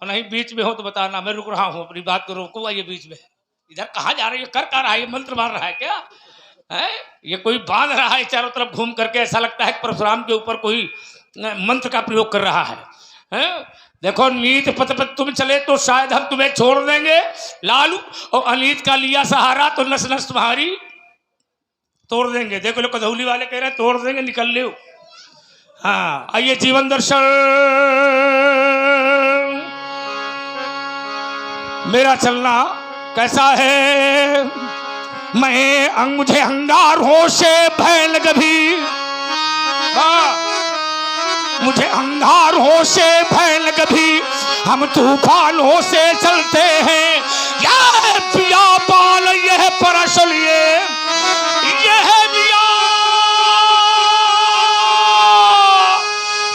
और नहीं बीच में हो तो बताना, मैं रुक रहा हूँ, अपनी बात को रोको। ये बीच में इधर कहाँ जा रही है, कर रहा है, ये मंत्र मार रहा है क्या है? ये कोई बांध रहा है चारों तरफ घूम करके, ऐसा लगता है परशुराम के ऊपर कोई मंत्र का प्रयोग कर रहा है? देखो नीत पथ पर तुम चले तो शायद हम तुम्हें छोड़ देंगे लालू, और अनीत का लिया सहारा तो नस नस तुम्हारी तोड़ देंगे। देखो लोग कधौली वाले कह रहे हैं तोड़ देंगे, निकल ले। हाँ आइए जीवन दर्शन। मेरा चलना कैसा है, मैं मुझे अंगार हो से भय लग भी, मुझे अंगार हो से भय लग भी, हम तूफानों से चलते हैं। यह पिया पाल यह परसल यह बिया,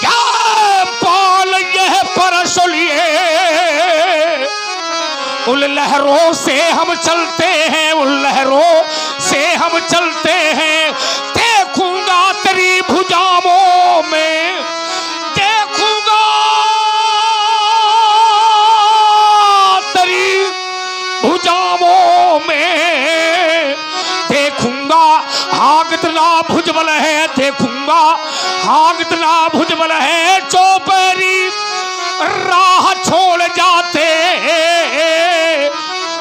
यह पाल यह परसल उन लहरों से हम चलते हैं, उन लहरों से हम चलते हैं। देखूंगा तेरी भुजाओं में, देखूंगा तेरी भुजाओं में, देखूंगा हाँ कितना भुजबल है, देखूंगा हाँ कितना भुजबल है। चौपरी राह छोड़ जाते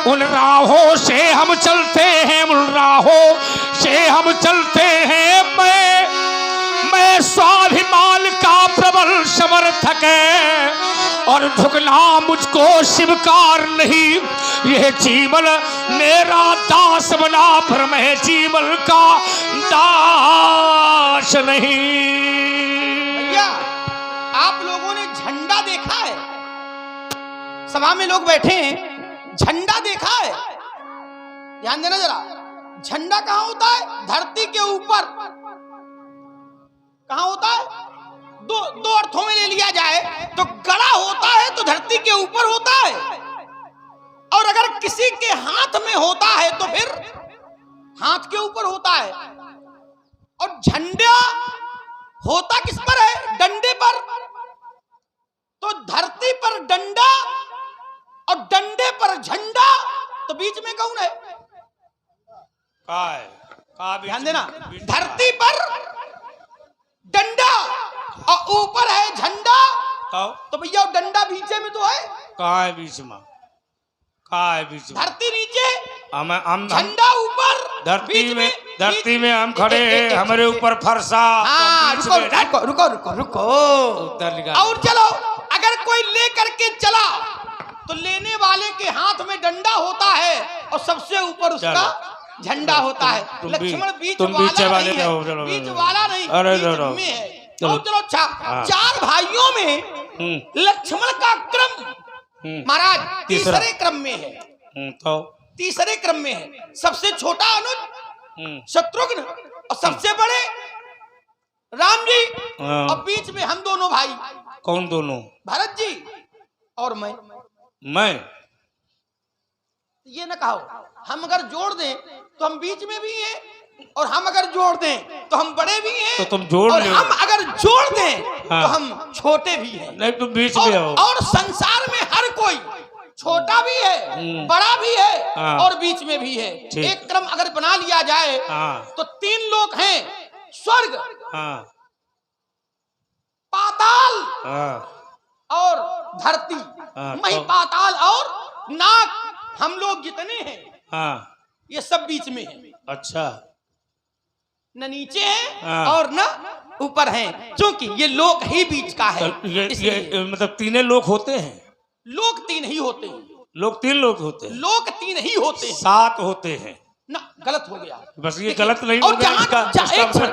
उन राहों से हम चलते हैं, उन राहों से हम चलते हैं। मैं स्वाभिमान का प्रबल समर्थक है और झुकना मुझको स्वीकार नहीं। यह जीवन मेरा दास बना, पर मैं जीवन का दास नहीं। भैया आप लोगों ने झंडा देखा है? सभा में लोग बैठे हैं, झंडा देखा है? ध्यान देना जरा, झंडा कहाँ होता है? धरती के ऊपर। कहाँ होता है? दो अर्थों में ले लिया जाए तो गड़ा होता है तो धरती के ऊपर होता है, और अगर किसी के हाथ में होता है तो फिर हाथ के ऊपर होता है। और झंडा होता किस पर है? डंडे पर। तो धरती पर डंडा और डंडे पर झंडा, तो बीच में कौन है? ध्यान देना, धरती पर डंडा और ऊपर है झंडा, तो भैया डंडा बीच में तो है। कहाँ है बीच में? कहाँ है बीच में? धरती नीचे, हम झंडा ऊपर, धरती में हम खड़े हैं, हमारे ऊपर फरसा। हाँ रुको रुको रुको रुको, और चलो अगर कोई ले करके चला तो लेने वाले के हाथ में डंडा होता है और सबसे ऊपर उसका झंडा होता है। लक्ष्मण बीच वाला नहीं है, बीच वाला नहीं, बीच में है। तो चलो चार भाइयों में लक्ष्मण का क्रम महाराज तीसरे क्रम में है। तो तीसरे क्रम में है। सबसे छोटा अनुज शत्रुघ्न और सबसे बड़े राम जी, और बीच में हम दोनों भाई। कौन दोनों? भरत जी और मैं। ये ना कहो, हम अगर जोड़ दें तो हम बीच में भी हैं, और हम अगर जोड़ दें तो हम बड़े भी हैं, तो तुम जोड़ और ले। हम अगर जोड़ दें तो हम छोटे भी हैं। नहीं तुम बीच में हो। और संसार में हर कोई छोटा भी है, बड़ा भी है, और बीच में भी है। एक क्रम अगर बना लिया जाए तो तीन लोग हैं, स्वर्ग, पाताल और धरती। मही पाताल और नाग, हम लोग जितने हैं ये सब बीच में है। अच्छा, न नीचे हैं और न ऊपर हैं, क्योंकि ये लोक ही बीच का है। ये मतलब तीन लोक होते हैं? लोक तीन ही होते हैं। लोग तीन लोग होते हैं? लोक तीन ही होते हैं। 7 होते हैं ना, गलत हो गया। बस ये गलत नहीं और हो गया,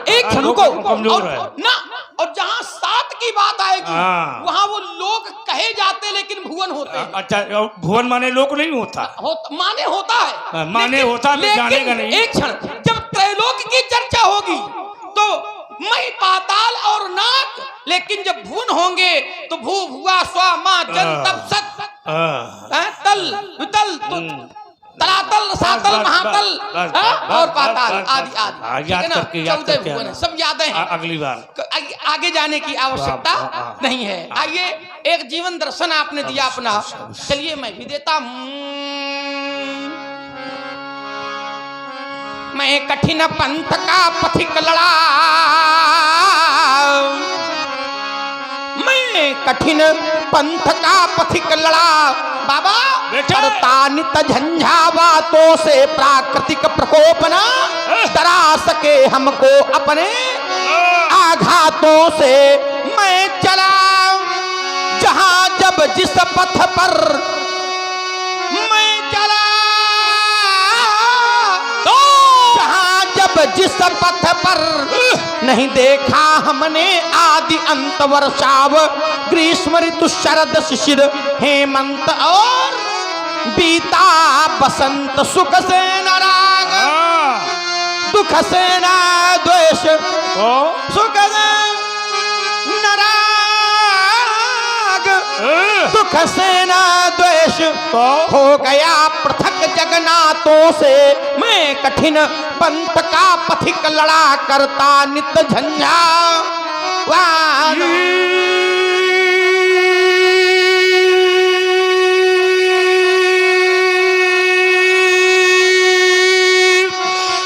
एक रुको कमजोर है ना। और जहाँ 7 की बात आएगी वहाँ वो लोक कहे जाते लेकिन भुवन होते हैं। अच्छा, भुवन माने लोक नहीं होता? माने होता है, माने होता है, जानेगा नहीं। एक क्षण, जब त्रैलोक की चर्चा होगी तो मई पाताल और नाग, लेकिन जब भुवन होंगे तो भू भुआ स्वा मा जन तब सत तल वितल तलातल सातल महातल और पाताल आदि आदि। याद करके 14 भुवन सब याद है। अगली बार आगे जाने की आवश्यकता वाह, वाह, वाह। नहीं है। आइए एक जीवन दर्शन आपने दिया अपना, चलिए मैं भी देता हूं। मैं कठिन पंथ का पथिक लड़ा, मैं कठिन पंथ का पथिक लड़ा बाबा, करता नित झंझावातों से प्राकृतिक प्रकोपना, डरा सके हमको अपने आघातों से। मैं चला जहां जब जिस पथ पर, मैं चला जहां जब जिस पथ पर नहीं देखा हमने आदि अंत, वर्षाव ग्रीष्म ऋतु शरद शिशिर हेमंत और बीता बसंत, सुख से न राग दुख से न द्वेष, सुख से न राग दुख से न द्वेष, हो गया पृथक जगन्नाथों से। मैं कठिन पंथ का पथिक लड़ा, करता नित झंझावात।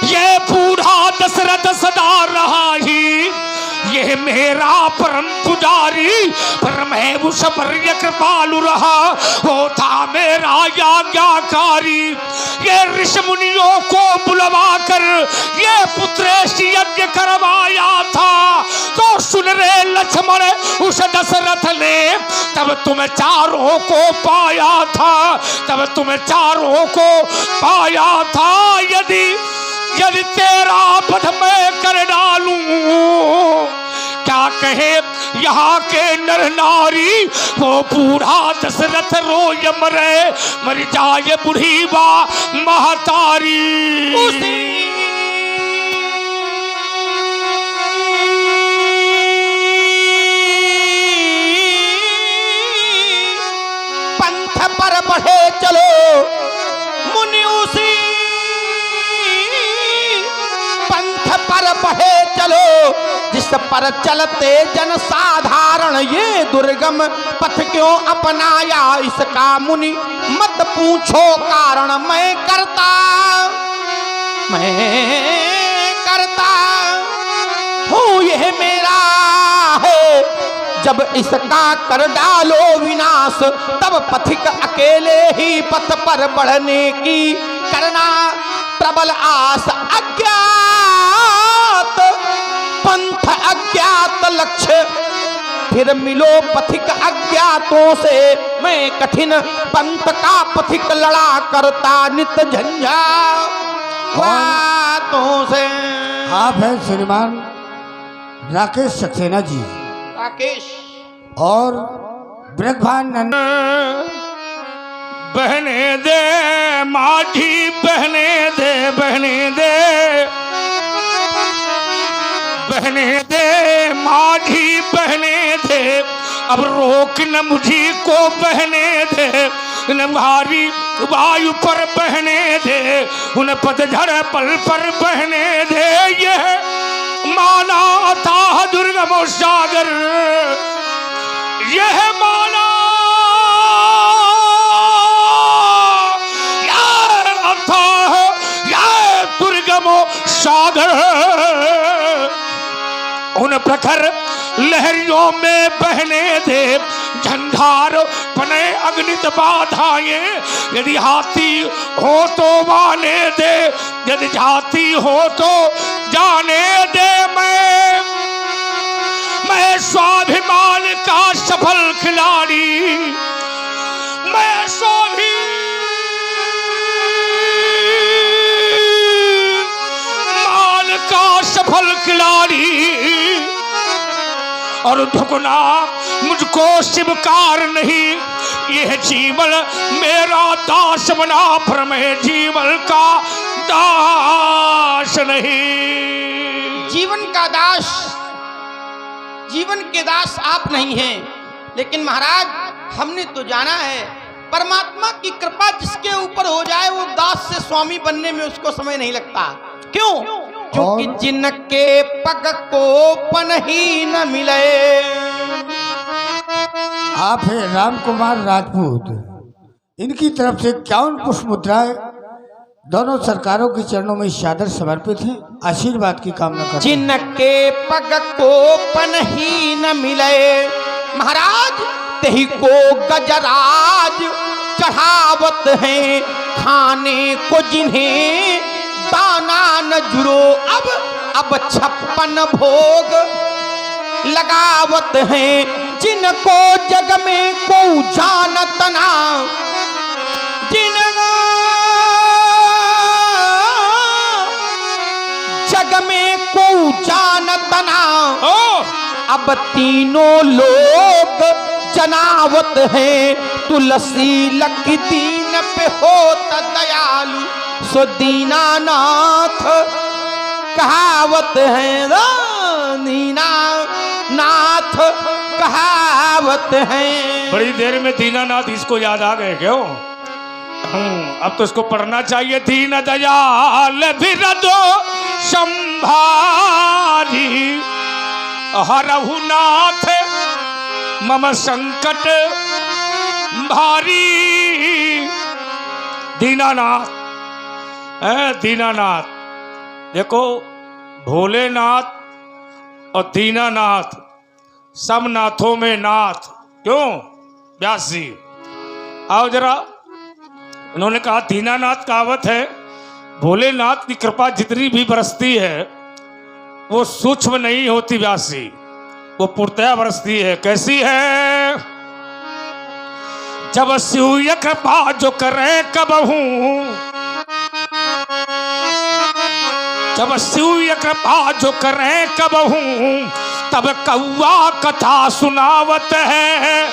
ये बूढ़ा दशरथ सदा रहा ही ये मेरा परम पुजारी, पर मैं उस पर कृपालु रहा, वो था मेरा आज्ञाकारी। ये ऋषि मुनियों को बुलवा कर ये पुत्रेश यज्ञ करवाया था, तो सुन रे लक्ष्मण उस दशरथ ने तब तुम चारों को पाया था, तब तुम चारों को पाया था। यदि तेरा वध मैं कर डालूं, क्या कहे यहाँ के नर नारी, वो बूढ़ा दशरथ रोय मरे, मर जाए बूढ़ी बा महतारी। पंथ पर बढ़े चलो मुनि, उसी पंथ पर बढ़े चलो जिस पर चलते जन साधारण, ये दुर्गम पथ क्यों अपनाया इसका मुनि मत पूछो कारण। मैं करता हूँ यह मेरा है, जब इसका कर डालो विनाश, तब पथिक अकेले ही पथ पर बढ़ने की करना प्रबल आस। अज्ञात पंथ अज्ञात लक्ष्य, फिर मिलो पथिक अज्ञातों से। मैं कठिन पंथ का पथिक लड़ा, करता नित झंझावातों से। आप हैं श्रीमान राकेश सक्सेना जी राकेश और ब्रह्मानंद। बहने दे माझी, बहने दे, बहने दे, बहने दे माझी, बहने दे, अब रोक न मुझी को बहने दे, न भारी वायु पर बहने दे, उन पतझड़ पल पर बहने दे। यह माना अथाह दुर्गम सागर, यह माना अथाह दुर्गम सागर, उन प्रखर लहरियों में बहने दे, झंझार बने अग्नित बाधाएं। यदि हाथी हो तो वाने दे, यदि जाती हो तो जाने दे। मैं स्वाभिमान का सफल खिलाड़ी, मैं स्वाभिमान का सफल खिलाड़ी, और धुकना मुझको शिवकार नहीं। यह जीवन मेरा दास बना, पर मैं जीवन का दास नहीं। जीवन का दास, जीवन के दास आप नहीं हैं, लेकिन महाराज हमने तो जाना है परमात्मा की कृपा जिसके ऊपर हो जाए वो दास से स्वामी बनने में उसको समय नहीं लगता। क्यों? क्योंकि जिनके पग को पन ही न मिले। आप हैं राम कुमार राजपूत, इनकी तरफ से 51 पुष्प मुद्राएं दोनों सरकारों के चरणों में सादर समर्पित हैं, आशीर्वाद की कामना करते हैं। जिनके पग को पन ही न मिले, महाराज तेही को गजराज चढ़ावत हैं, खाने को जिन्हें दाना न जुड़ो। अब 56 भोग लगावत हैं, जिनको जग में को जानत ना, जिनको जग में को जानत ना। अब तीनों लोग जनावत हैं, तुलसी लकी दीन पे होता दयालु, सो दीनानाथ कहावत है, दीनानाथ कहावत है। बड़ी देर में दीनानाथ इसको याद आ गए क्यों? अब तो इसको पढ़ना चाहिए। दीन दयाल बिरदो संभारी, हरहु नाथ मम संकट भारी। दीनानाथ है, दीनानाथ। देखो भोलेनाथ और दीनानाथ, सब नाथों में नाथ। क्यों व्यास जी? आओ जरा। उन्होंने कहा दीनानाथ कहावत है, भोलेनाथ की कृपा जितनी भी बरसती है वो सूक्ष्म नहीं होती व्यास जी, वो पूर्णतया बरसती है। कैसी है? जब शिव कृपा जो करे कबहू, जब शिव कृपा जो करे कबहू, तब कौआ कथा सुनावत है।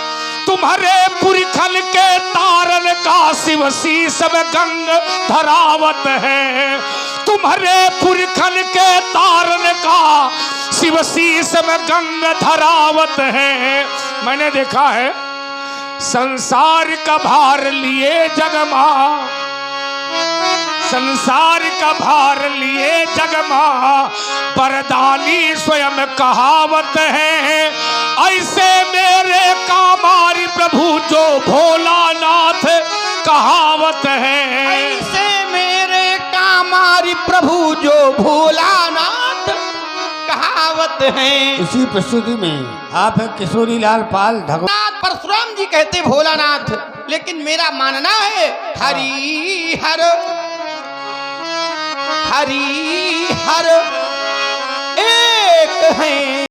तुम्हारे पुरखल के तारन का शिव शीस में गंग धरावत है। तुम्हारे पुरखल के तारन का शिव शीस में गंग धरावत है। मैंने देखा है संसार का भार लिए जगमा, संसार का भार लिए जगमा, बरदानी स्वयं कहावत है। ऐसे मेरे कामारी प्रभु जो भोलानाथ कहावत है। ऐसे मेरे कामारी प्रभु जो भोलानाथ कहावत है। इसी प्रस्तुति में आप हैं किशोरी लाल पाल धगो। परशुराम जी कहते भोलानाथ, लेकिन मेरा मानना है हरि हर, हरि हर एक हैं।